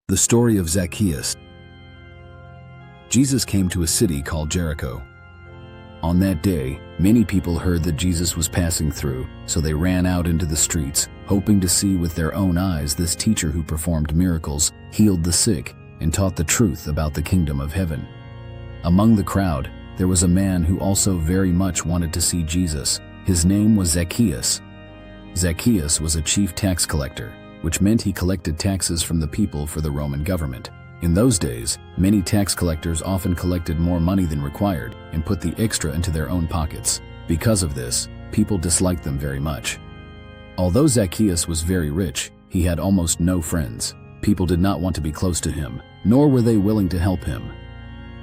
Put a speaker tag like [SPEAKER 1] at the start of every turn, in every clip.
[SPEAKER 1] The story of Zacchaeus. Jesus came to a city called Jericho. On that day, many people heard that Jesus was passing through, so they ran out into the streets, hoping to see with their own eyes this teacher who performed miracles, healed the sick, and taught the truth about the kingdom of heaven. Among the crowd, there was a man who also very much wanted to see Jesus. His name was Zacchaeus. Zacchaeus was a chief tax collector, which meant he collected taxes from the people for the Roman government. In those days, many tax collectors often collected more money than required and put the extra into their own pockets. Because of this, people disliked them very much. Although Zacchaeus was very rich, he had almost no friends. People did not want to be close to him, nor were they willing to help him.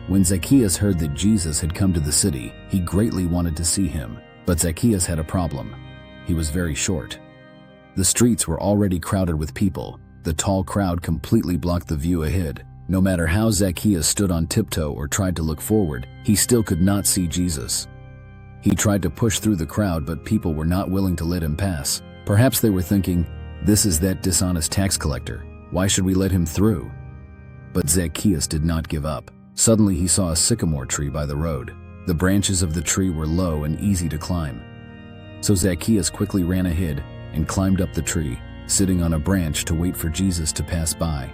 [SPEAKER 1] When Zacchaeus heard that Jesus had come to the city, he greatly wanted to see him. But Zacchaeus had a problem. He was very short. The streets were already crowded with people. The tall crowd completely blocked the view ahead. No matter how Zacchaeus stood on tiptoe or tried to look forward, he still could not see Jesus. He tried to push through the crowd, but people were not willing to let him pass. Perhaps they were thinking, "This is that dishonest tax collector. Why should we let him through?" But Zacchaeus did not give up. Suddenly he saw a sycamore tree by the road. The branches of the tree were low and easy to climb. So Zacchaeus quickly ran ahead and climbed up the tree, sitting on a branch to wait for Jesus to pass by.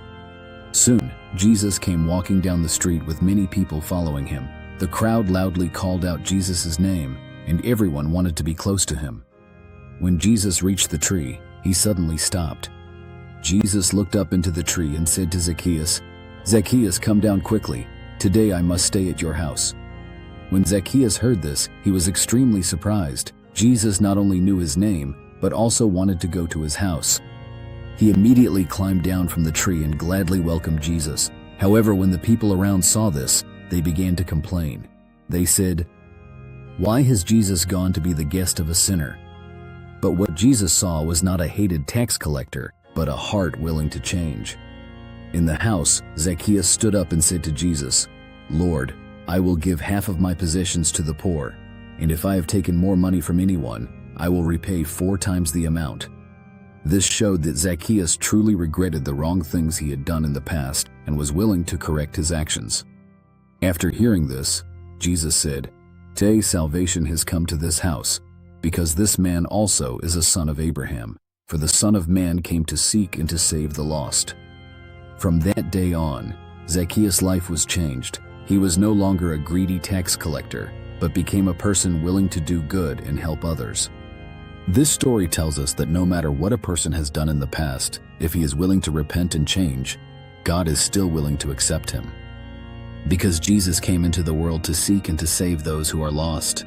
[SPEAKER 1] Soon, Jesus came walking down the street with many people following him. The crowd loudly called out Jesus' name, and everyone wanted to be close to him. When Jesus reached the tree, he suddenly stopped. Jesus looked up into the tree and said to Zacchaeus, "Zacchaeus, come down quickly. Today I must stay at your house." When Zacchaeus heard this, he was extremely surprised. Jesus not only knew his name, but also wanted to go to his house. He immediately climbed down from the tree and gladly welcomed Jesus. However, when the people around saw this, they began to complain. They said, "Why has Jesus gone to be the guest of a sinner?" But what Jesus saw was not a hated tax collector, but a heart willing to change. In the house, Zacchaeus stood up and said to Jesus, "Lord, I will give half of my possessions to the poor, and if I have taken more money from anyone, I will repay 4 times the amount." This showed that Zacchaeus truly regretted the wrong things he had done in the past and was willing to correct his actions. After hearing this, Jesus said, "Today salvation has come to this house, because this man also is a son of Abraham. For the Son of Man came to seek and to save the lost." From that day on, Zacchaeus' life was changed. He was no longer a greedy tax collector, but became a person willing to do good and help others. This story tells us that no matter what a person has done in the past, if he is willing to repent and change, God is still willing to accept him. Because Jesus came into the world to seek and to save those who are lost.